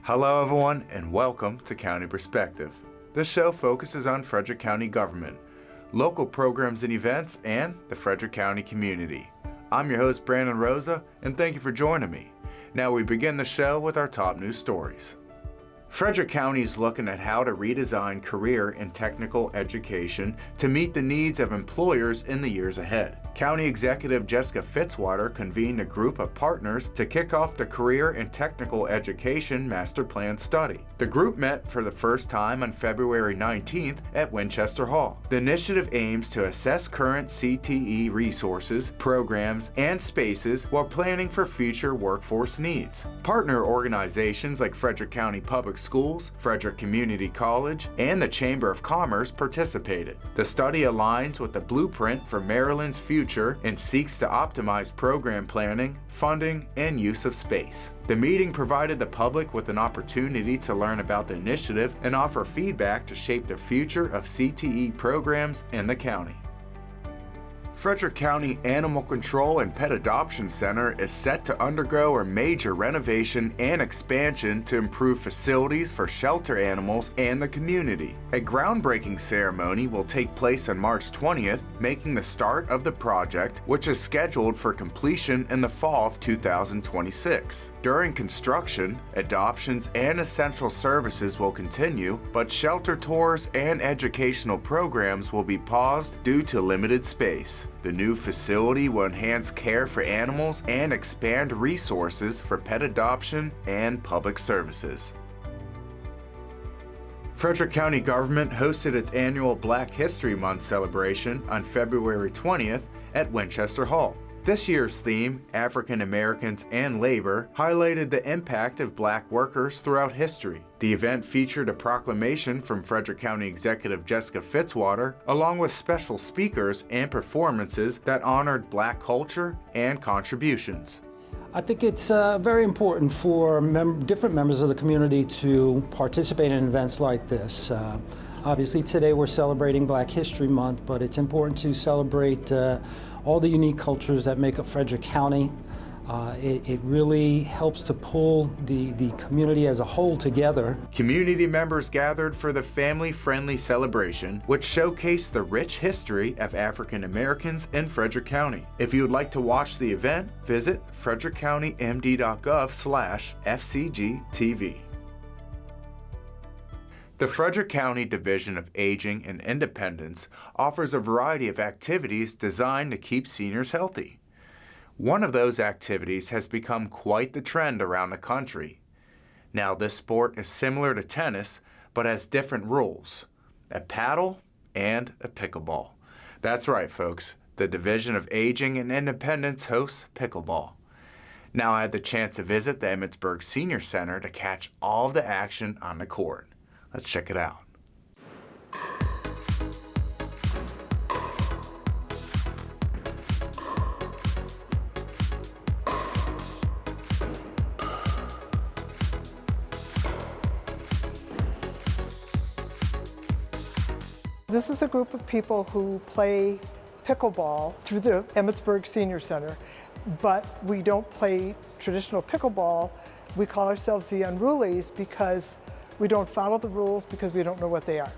Hello everyone and welcome to County Perspective. This show focuses on Frederick County government, local programs and events, and the Frederick County community. I'm your host Brandon Rosa and thank you for joining me. Now we begin the show with our top news stories. Frederick County is looking at how to redesign career and technical education to meet the needs of employers in the years ahead. County Executive Jessica Fitzwater convened a group of partners to kick off the Career and Technical Education Master Plan study. The group met for the first time on February 19th at Winchester Hall. The initiative aims to assess current CTE resources, programs, and spaces while planning for future workforce needs. Partner organizations like Frederick County Public Schools, Frederick Community College, and the Chamber of Commerce participated. The study aligns with the blueprint for Maryland's future and seeks to optimize program planning, funding, and use of space. The meeting provided the public with an opportunity to learn about the initiative and offer feedback to shape the future of CTE programs in the county. Frederick County Animal Control and Pet Adoption Center is set to undergo a major renovation and expansion to improve facilities for shelter animals and the community. A groundbreaking ceremony will take place on March 20th, making the start of the project, which is scheduled for completion in the fall of 2026. During construction, adoptions and essential services will continue, but shelter tours and educational programs will be paused due to limited space. The new facility will enhance care for animals and expand resources for pet adoption and public services. Frederick County government hosted its annual Black History Month celebration on February 20th at Winchester Hall. This year's theme, African Americans and Labor, highlighted the impact of Black workers throughout history. The event featured a proclamation from Frederick County Executive Jessica Fitzwater, along with special speakers and performances that honored Black culture and contributions. I think it's very important for different members of the community to participate in events like this. Obviously today we're celebrating Black History Month, but it's important to celebrate all the unique cultures that make up Frederick County. It really helps to pull the community as a whole together. Community members gathered for the family-friendly celebration, which showcased the rich history of African Americans in Frederick County. If you would like to watch the event, visit frederickcountymd.gov/FCG TV. The Frederick County Division of Aging and Independence offers a variety of activities designed to keep seniors healthy. One of those activities has become quite the trend around the country. Now, this sport is similar to tennis, but has different rules: a paddle and a pickleball. That's right, folks. The Division of Aging and Independence hosts pickleball. Now, I had the chance to visit the Emmitsburg Senior Center to catch all of the action on the court. Let's check it out. This is a group of people who play pickleball through the Emmitsburg Senior Center, but we don't play traditional pickleball. We call ourselves the Unrulies because we don't follow the rules because we don't know what they are.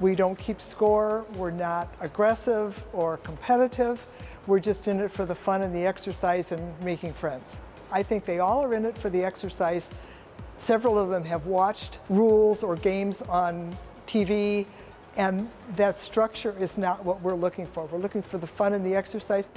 We don't keep score, we're not aggressive or competitive. We're just in it for the fun and the exercise and making friends. I think they all are in it for the exercise. Several of them have watched rules or games on TV, and that structure is not what we're looking for. We're looking for the fun and the exercise.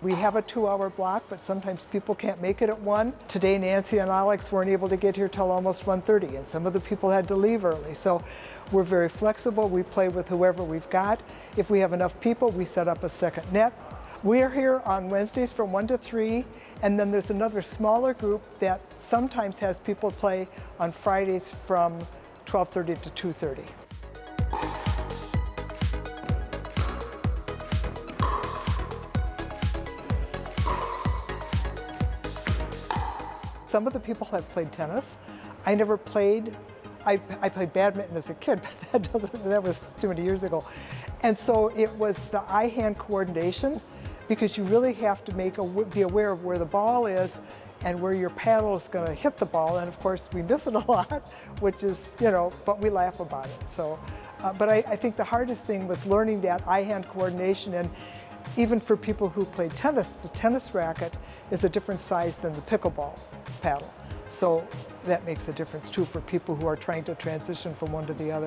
We have a 2-hour block, but sometimes people can't make it at 1. Today, Nancy and Alex weren't able to get here till almost 1:30, and some of the people had to leave early. So we're very flexible. We play with whoever we've got. If we have enough people, we set up a second net. We are here on Wednesdays from 1 to 3, and then there's another smaller group that sometimes has people play on Fridays from 12:30 to 2:30. Some of the people have played tennis. I never played. I played badminton as a kid, but that was too many years ago. And so it was the eye-hand coordination, because you really have to be aware of where the ball is and where your paddle is going to hit the ball. And of course, we miss it a lot, which is, but we laugh about it. So, but I think the hardest thing was learning that eye-hand coordination. And even for people who play tennis, the tennis racket is a different size than the pickleball paddle. So that makes a difference too for people who are trying to transition from one to the other.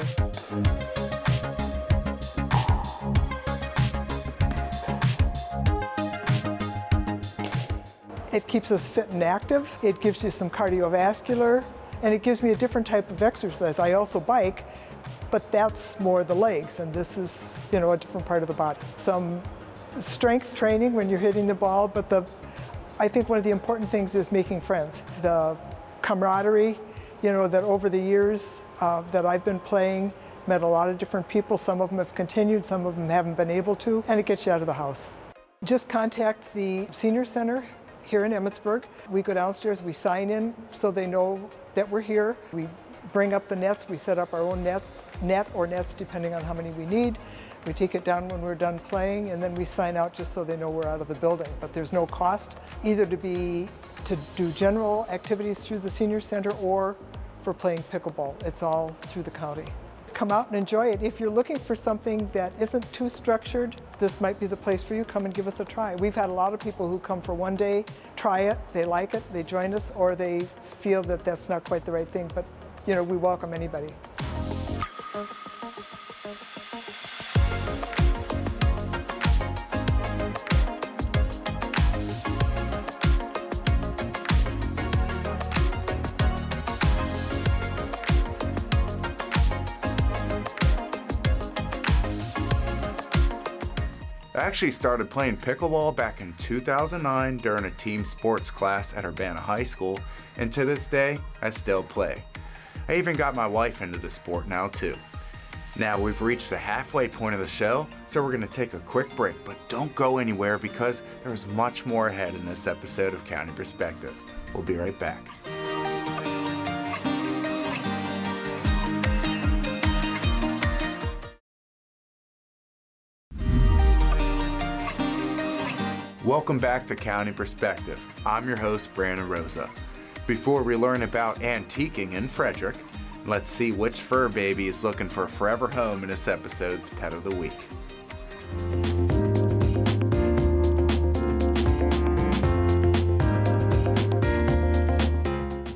It keeps us fit and active. It gives you some cardiovascular, and it gives me a different type of exercise. I also bike, but that's more the legs, and this is, a different part of the body. Some strength training when you're hitting the ball, but I think one of the important things is making friends. The camaraderie, that over the years that I've been playing, met a lot of different people. Some of them have continued, some of them haven't been able to, and it gets you out of the house. Just contact the Senior Center here in Emmitsburg. We go downstairs, we sign in so they know that we're here. We bring up the nets, we set up our own net or nets depending on how many we need. We take it down when we're done playing, and then we sign out just so they know we're out of the building. But there's no cost either to do general activities through the Senior Center or for playing pickleball. It's all through the county. Come out and enjoy it. If you're looking for something that isn't too structured, this might be the place for you. Come and give us a try. We've had a lot of people who come for one day, try it, they like it, they join us, or they feel that that's not quite the right thing, but we welcome anybody. I actually started playing pickleball back in 2009 during a team sports class at Urbana High School, and to this day, I still play. I even got my wife into the sport now too. Now we've reached the halfway point of the show, so we're going to take a quick break, but don't go anywhere because there's much more ahead in this episode of County Perspective. We'll be right back. Welcome back to County Perspective. I'm your host, Brandon Rosa. Before we learn about antiquing in Frederick, let's see which fur baby is looking for a forever home in this episode's Pet of the Week.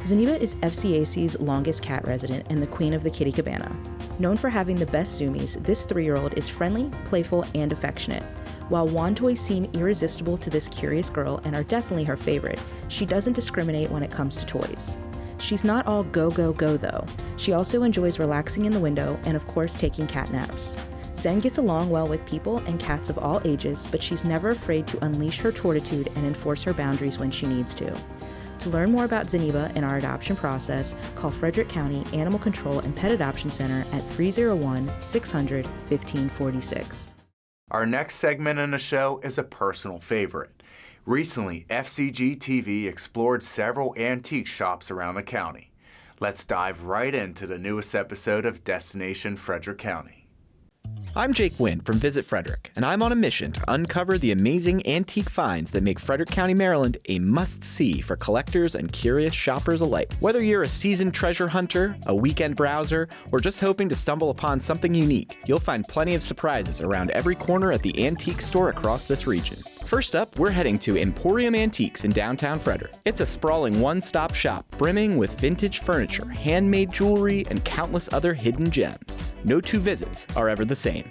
Zeniba is FCAC's longest cat resident and the queen of the kitty cabana. Known for having the best zoomies, this 3-year-old is friendly, playful, and affectionate. While wand toys seem irresistible to this curious girl and are definitely her favorite, she doesn't discriminate when it comes to toys. She's not all go, go, go though. She also enjoys relaxing in the window and of course taking cat naps. Zen gets along well with people and cats of all ages, but she's never afraid to unleash her tortitude and enforce her boundaries when she needs to. To learn more about Zeniba and our adoption process, call Frederick County Animal Control and Pet Adoption Center at 301-600-1546. Our next segment in the show is a personal favorite. Recently, FCG TV explored several antique shops around the county. Let's dive right into the newest episode of Destination Frederick County. I'm Jake Wynn from Visit Frederick, and I'm on a mission to uncover the amazing antique finds that make Frederick County, Maryland a must-see for collectors and curious shoppers alike. Whether you're a seasoned treasure hunter, a weekend browser, or just hoping to stumble upon something unique, you'll find plenty of surprises around every corner at the antique store across this region. First up, we're heading to Emporium Antiques in downtown Frederick. It's a sprawling one-stop shop brimming with vintage furniture, handmade jewelry, and countless other hidden gems. No two visits are ever the same.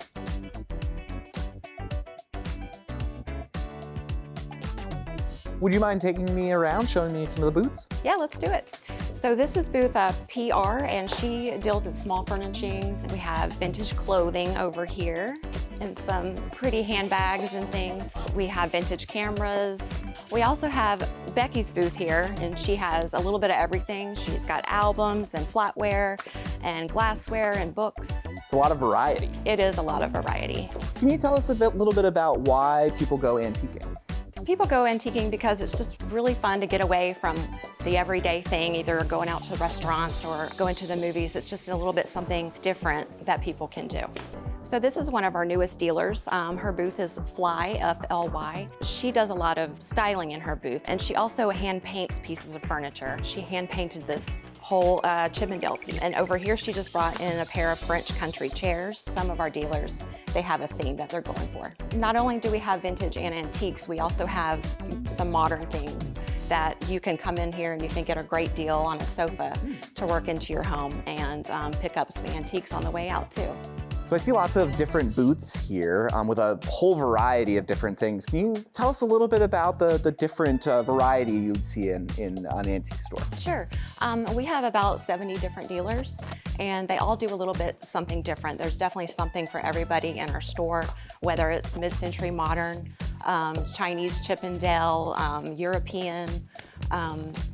Would you mind taking me around, showing me some of the booths? Yeah, let's do it. So this is booth PR, and she deals in small furnishings. We have vintage clothing over here and some pretty handbags and things. We have vintage cameras. We also have Becky's booth here, and she has a little bit of everything. She's got albums and flatware and glassware and books. It's a lot of variety. It is a lot of variety. Can you tell us a little bit about why people go antiquing? People go antiquing because it's just really fun to get away from the everyday thing, either going out to restaurants or going to the movies. It's just a little bit something different that people can do. So this is one of our newest dealers. Her booth is Fly, F-L-Y. She does a lot of styling in her booth, and she also hand paints pieces of furniture. She hand painted this whole Chippendale piece. And over here, she just brought in a pair of French country chairs. Some of our dealers, they have a theme that they're going for. Not only do we have vintage and antiques, we also have some modern things that you can come in here and you can get a great deal on a sofa to work into your home and pick up some antiques on the way out too. So I see lots of different booths here with a whole variety of different things. Can you tell us a little bit about the different variety you'd see in an antique store? Sure. We have about 70 different dealers, and they all do a little bit something different. There's definitely something for everybody in our store, whether it's mid-century modern, Chinese Chippendale, European,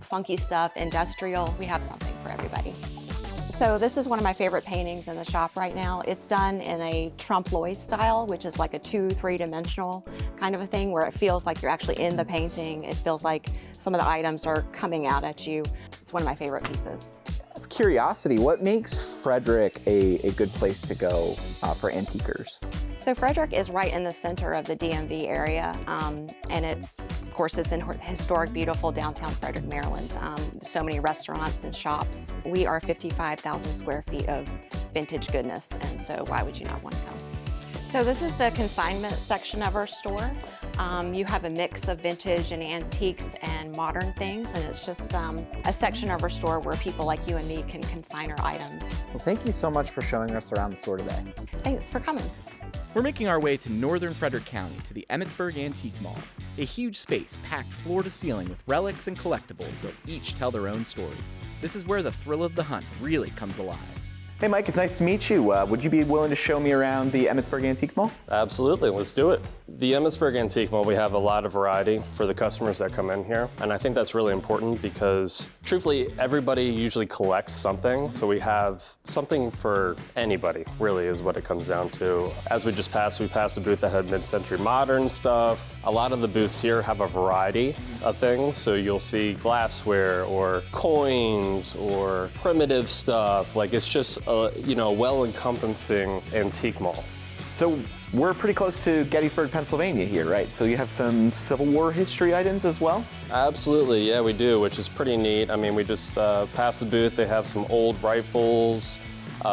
funky stuff, industrial. We have something for everybody. So this is one of my favorite paintings in the shop right now. It's done in a trompe-l'oeil style, which is like a 2-3-dimensional kind of a thing where it feels like you're actually in the painting. It feels like some of the items are coming out at you. It's one of my favorite pieces. Curiosity, what makes Frederick a good place to go for antiquers? So Frederick is right in the center of the DMV area, and of course, it's in historic, beautiful downtown Frederick, Maryland. So many restaurants and shops. We are 55,000 square feet of vintage goodness, and so why would you not want to come? So this is the consignment section of our store. You have a mix of vintage and antiques and modern things, and it's just a section of our store where people like you and me can consign our items. Well, thank you so much for showing us around the store today. Thanks for coming. We're making our way to northern Frederick County to the Emmitsburg Antique Mall, a huge space packed floor to ceiling with relics and collectibles that each tell their own story. This is where the thrill of the hunt really comes alive. Hey Mike, it's nice to meet you. Would you be willing to show me around the Emmitsburg Antique Mall? Absolutely, let's do it. The Emmitsburg Antique Mall, we have a lot of variety for the customers that come in here, and I think that's really important because truthfully, everybody usually collects something, so we have something for anybody, really is what it comes down to. As we passed a booth that had mid-century modern stuff. A lot of the booths here have a variety of things, so you'll see glassware or coins or primitive stuff. Like it's just a well-encompassing antique mall. So we're pretty close to Gettysburg, Pennsylvania here, right? So you have some Civil War history items as well? Absolutely, yeah, we do, which is pretty neat. I mean, we just passed the booth. They have some old rifles,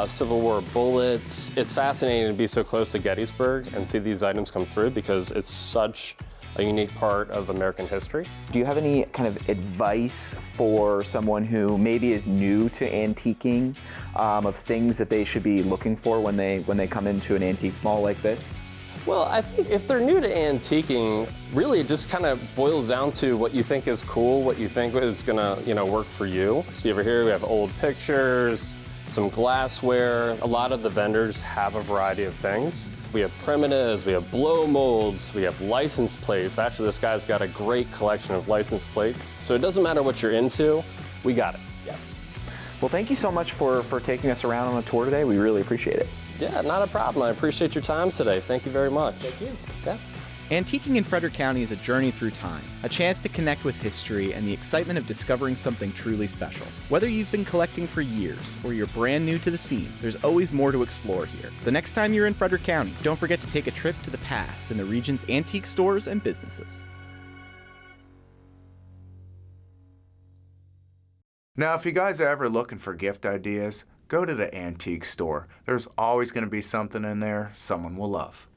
Civil War bullets. It's fascinating to be so close to Gettysburg and see these items come through because it's such a unique part of American history. Do you have any kind of advice for someone who maybe is new to antiquing, of things that they should be looking for when they come into an antique mall like this? Well, I think if they're new to antiquing, really it just kind of boils down to what you think is cool, what you think is gonna, work for you. See over here, we have old pictures, some glassware. A lot of the vendors have a variety of things. We have primitives, we have blow molds, we have license plates. Actually, this guy's got a great collection of license plates. So it doesn't matter what you're into, we got it. Yeah. Well, thank you so much for taking us around on a tour today. We really appreciate it. Yeah, not a problem. I appreciate your time today. Thank you very much. Thank you. Yeah. Antiquing in Frederick County is a journey through time, a chance to connect with history and the excitement of discovering something truly special. Whether you've been collecting for years or you're brand new to the scene, there's always more to explore here. So next time you're in Frederick County, don't forget to take a trip to the past in the region's antique stores and businesses. Now, if you guys are ever looking for gift ideas, go to the antique store. There's always going to be something in there someone will love.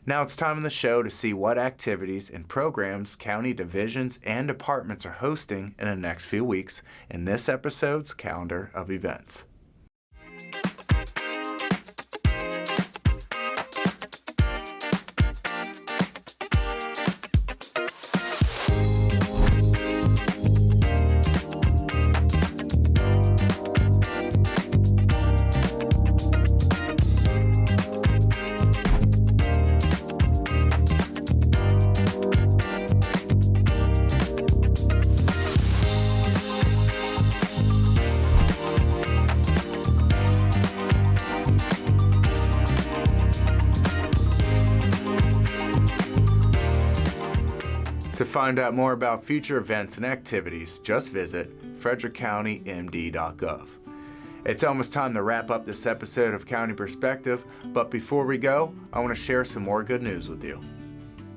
Now it's time in the show to see what activities and programs county divisions and departments are hosting in the next few weeks in this episode's calendar of events. To find out more about future events and activities, just visit frederickcountymd.gov. It's almost time to wrap up this episode of County Perspective, but before we go, I want to share some more good news with you.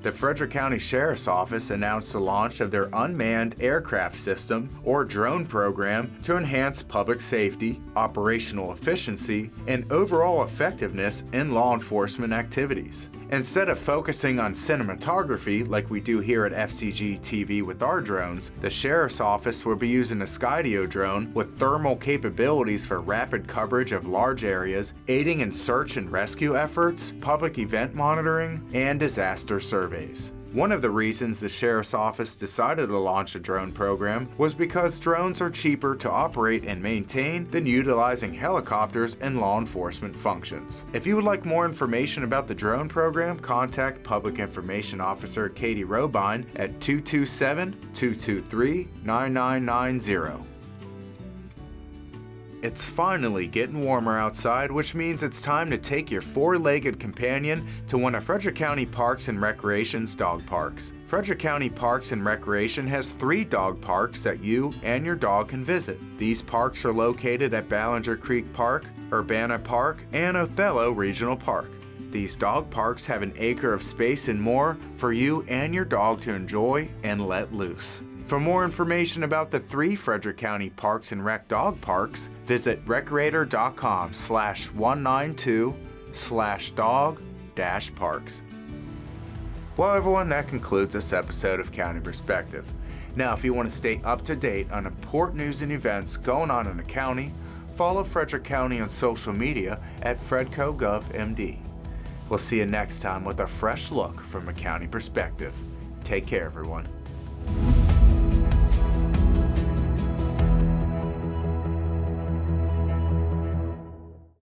The Frederick County Sheriff's Office announced the launch of their Unmanned Aircraft System, or drone program, to enhance public safety, operational efficiency, and overall effectiveness in law enforcement activities. Instead of focusing on cinematography like we do here at FCG TV with our drones, the Sheriff's Office will be using a Skydio drone with thermal capabilities for rapid coverage of large areas, aiding in search and rescue efforts, public event monitoring, and disaster surveys. One of the reasons the Sheriff's Office decided to launch a drone program was because drones are cheaper to operate and maintain than utilizing helicopters in law enforcement functions. If you would like more information about the drone program, contact Public Information Officer Katie Robine at 227-223-9990. It's finally getting warmer outside, which means it's time to take your four-legged companion to one of Frederick County Parks and Recreation's dog parks. Frederick County Parks and Recreation has 3 dog parks that you and your dog can visit. These parks are located at Ballinger Creek Park, Urbana Park, and Othello Regional Park. These dog parks have an acre of space and more for you and your dog to enjoy and let loose. For more information about the 3 Frederick County Parks and Rec dog parks, visit recreator.com/192/dog-parks. Well, everyone, that concludes this episode of County Perspective. Now, if you want to stay up to date on important news and events going on in the county, follow Frederick County on social media at FredCoGovMD. We'll see you next time with a fresh look from a county perspective. Take care, everyone.